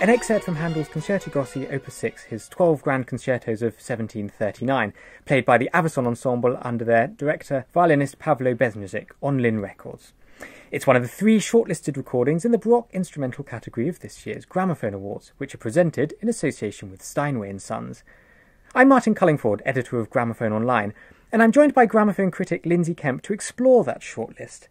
An excerpt from Handel's Concerto Grossi Opus 6, his 12 grand concertos of 1739, played by the Avison Ensemble under their director, violinist Pavlo Bezmuzik, on Lynn Records. It's one of the 3 shortlisted recordings in the Baroque instrumental category of this year's Gramophone Awards, which are presented in association with Steinway & Sons. I'm Martin Cullingford, editor of Gramophone Online, and I'm joined by gramophone critic Lindsay Kemp to explore that shortlist.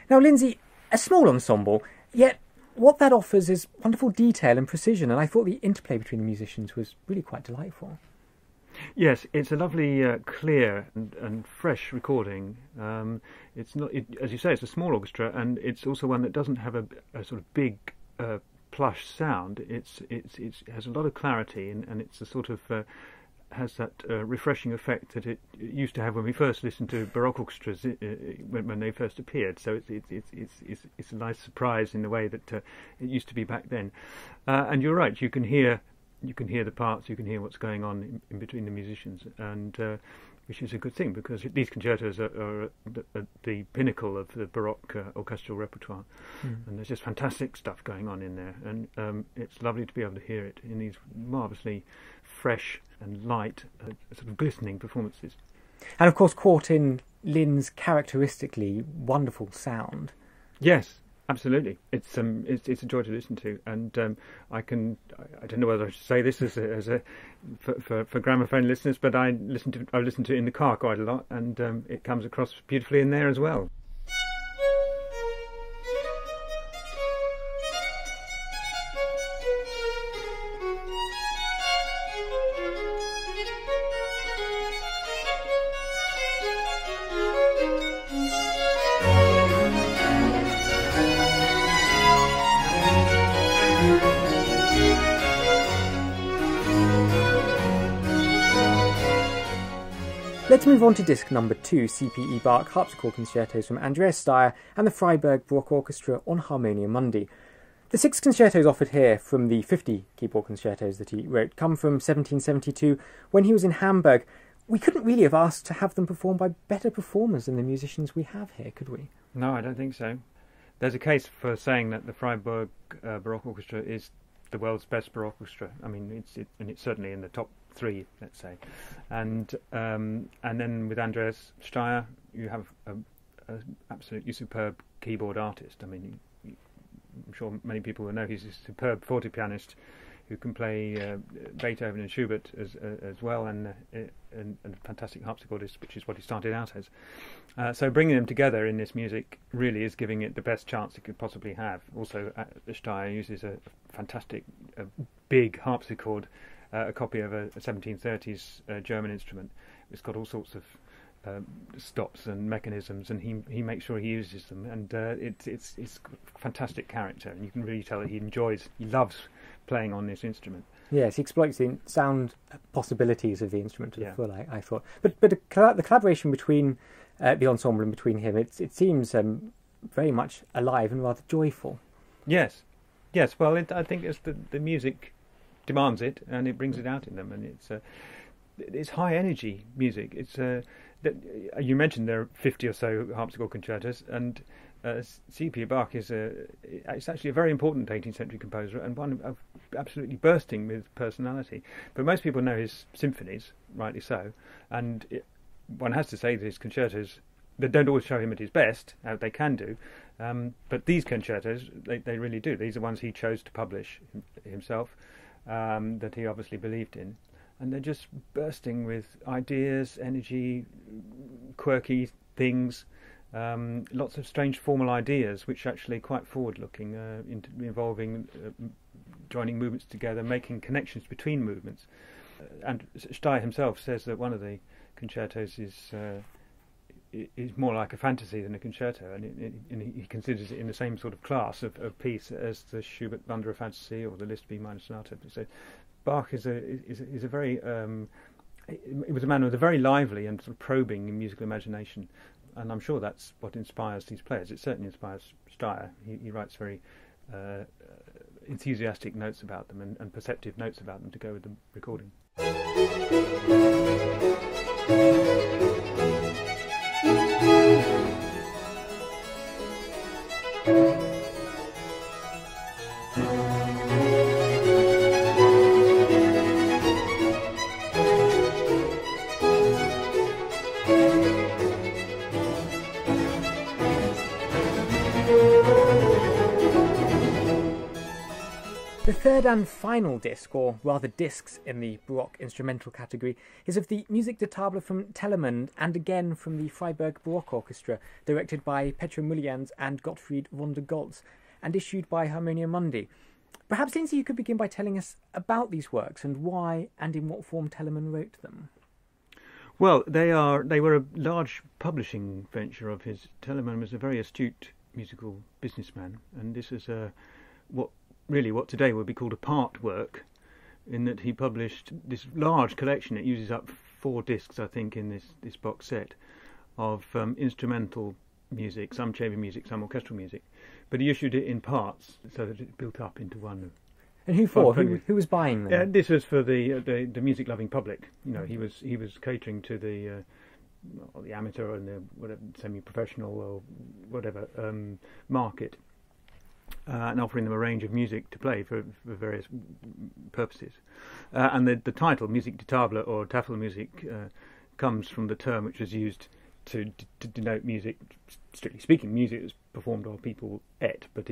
Now, Lindsay, a small ensemble, yet what that offers is wonderful detail and precision, and I thought the interplay between the musicians was really quite delightful. Yes, it's a lovely, clear and fresh recording. It's not, as you say, it's a small orchestra, and it's also one that doesn't have a sort of big, plush sound. It has a lot of clarity, and it's a sort of has that refreshing effect that it used to have when we first listened to Baroque orchestras when they first appeared. So it's a nice surprise in the way that it used to be back then. And you're right, you can hear the parts, you can hear what's going on in between the musicians, and which is a good thing, because these concertos are at the pinnacle of the Baroque orchestral repertoire, and there's just fantastic stuff going on in there, and it's lovely to be able to hear it in these marvellously fresh and light, sort of glistening performances. And of course caught in Lynn's characteristically wonderful sound. Yes, absolutely. It's a joy to listen to, and I don't know whether I should say this for gramophone listeners, but I listen to it in the car quite a lot, and it comes across beautifully in there as well. Let's move on to disc number 2, C.P.E. Bach harpsichord concertos from Andreas Steyr and the Freiburg Baroque Orchestra on Harmonia Mundi. The 6 concertos offered here from the 50 keyboard concertos that he wrote come from 1772 when he was in Hamburg. We couldn't really have asked to have them performed by better performers than the musicians we have here, could we? No, I don't think so. There's a case for saying that the Freiburg Baroque Orchestra is the world's best Baroque orchestra. I mean, it's certainly in the top 3, let's say, and then with Andreas Steyr, you have an absolutely superb keyboard artist. I mean, I'm sure many people will know he's a superb forte pianist who can play Beethoven and Schubert as well, and a fantastic harpsichordist, which is what he started out as. So bringing them together in this music really is giving it the best chance it could possibly have. Also, Steyr uses a fantastic big harpsichord, a copy of a 1730s German instrument. It's got all sorts of stops and mechanisms, and he makes sure he uses them, and it's fantastic character, and you can really tell that he loves playing on this instrument. Yes, he exploits the sound possibilities of the instrument to the full, I thought. But the collaboration between the ensemble and between him, it seems very much alive and rather joyful. Yes. Well, I think it's the music demands it, and it brings it out in them, and it's high energy music. It's you mentioned there are 50 or so harpsichord concertos, and C.P. Bach it's actually a very important 18th century composer, and one of absolutely bursting with personality. But most people know his symphonies, rightly so, and one has to say that his concertos, they don't always show him at his best. They can do, but these concertos, they really do. These are ones he chose to publish himself, that he obviously believed in, and they're just bursting with ideas, energy, quirky things, lots of strange formal ideas, which are actually quite forward-looking, involving joining movements together, making connections between movements. And Steyr himself says that one of the concertos is more like a fantasy than a concerto, and he considers it in the same sort of class of piece as the Schubert Wanderer Fantasy or the Liszt B minor sonata. So Bach is a very it was a man with a very lively and sort of probing musical imagination, and I'm sure that's what inspires these players. It certainly inspires Steyr. He writes very enthusiastic notes about them and perceptive notes about them to go with the recording. The third and final disc, or rather discs in the Baroque instrumental category, is of the Musique de Table from Telemann and again from the Freiburg Baroque Orchestra, directed by Petro Mullians and Gottfried von der Goltz, and issued by Harmonia Mundi. Perhaps, Lindsay, you could begin by telling us about these works and why and in what form Telemann wrote them. Well, they were a large publishing venture of his. Telemann was a very astute musical businessman, and this is what today would be called a part work, in that he published this large collection. It uses up 4 discs, I think, in this box set of instrumental music, some chamber music, some orchestral music, but he issued it in parts so that it built up into one. And who for? Who was buying them? This was for the music-loving public. You know, he was catering to the amateur and the whatever, semi-professional or whatever market, and offering them a range of music to play for various purposes. And the title, Musique de Table or Tafelmusik, comes from the term which was used to denote music, strictly speaking, music that's performed while people ate, but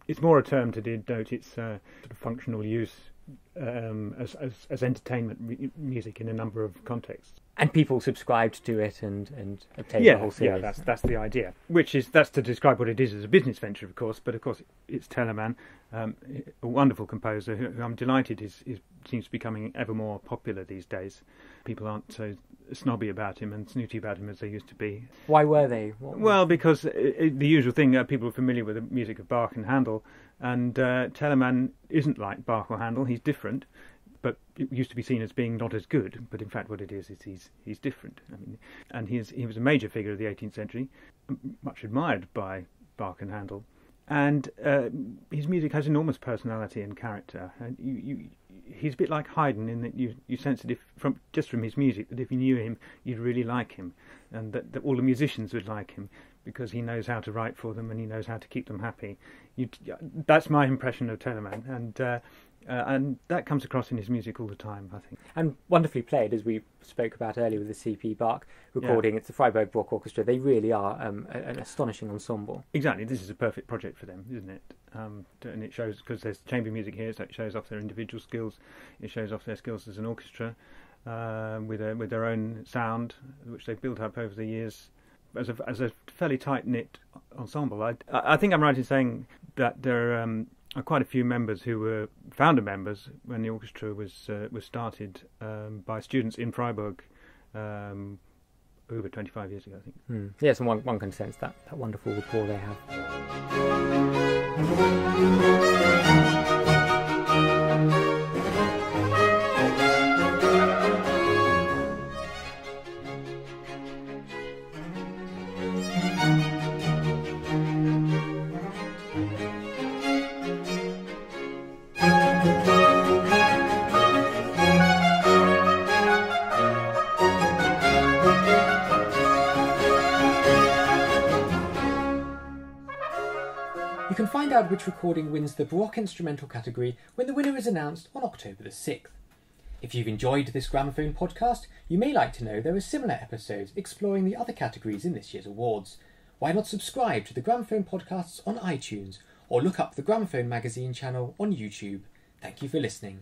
it's more a term to denote its sort of functional use as entertainment music in a number of contexts. And people subscribed to it and obtained the whole series. Yeah, that's the idea. That's to describe what it is as a business venture, of course. But of course, it's Telemann, a wonderful composer who I'm delighted seems to be becoming ever more popular these days. People aren't so snobby about him and snooty about him as they used to be. Why were they? Well, because the usual thing, people are familiar with the music of Bach and Handel, and Telemann isn't like Bach or Handel. He's different, but it used to be seen as being not as good. But in fact, what it is he's different. I mean, and he was a major figure of the 18th century, much admired by Bach and Handel, and his music has enormous personality and character. And he's a bit like Haydn in that you sense that from his music, that if you knew him, you'd really like him, and that all the musicians would like him, because he knows how to write for them and he knows how to keep them happy. That's my impression of Telemann, and that comes across in his music all the time, I think. And wonderfully played, as we spoke about earlier with the C.P. Bach recording. Yeah. It's the Freiburg Baroque Orchestra. They really are an astonishing ensemble. Exactly. This is a perfect project for them, isn't it? And it shows, because there's chamber music here, so it shows off their individual skills. It shows off their skills as an orchestra, with their own sound, which they've built up over the years as a fairly tight-knit ensemble. I think I'm right in saying that there are quite a few members who were founder members when the orchestra was started by students in Freiburg over 25 years ago, I think. Yes, and one can sense that wonderful rapport they have. You can find out which recording wins the Baroque instrumental category when the winner is announced on October the 6th. If you've enjoyed this Gramophone podcast, you may like to know there are similar episodes exploring the other categories in this year's awards. Why not subscribe to the Gramophone podcasts on iTunes, or look up the Gramophone magazine channel on YouTube. Thank you for listening.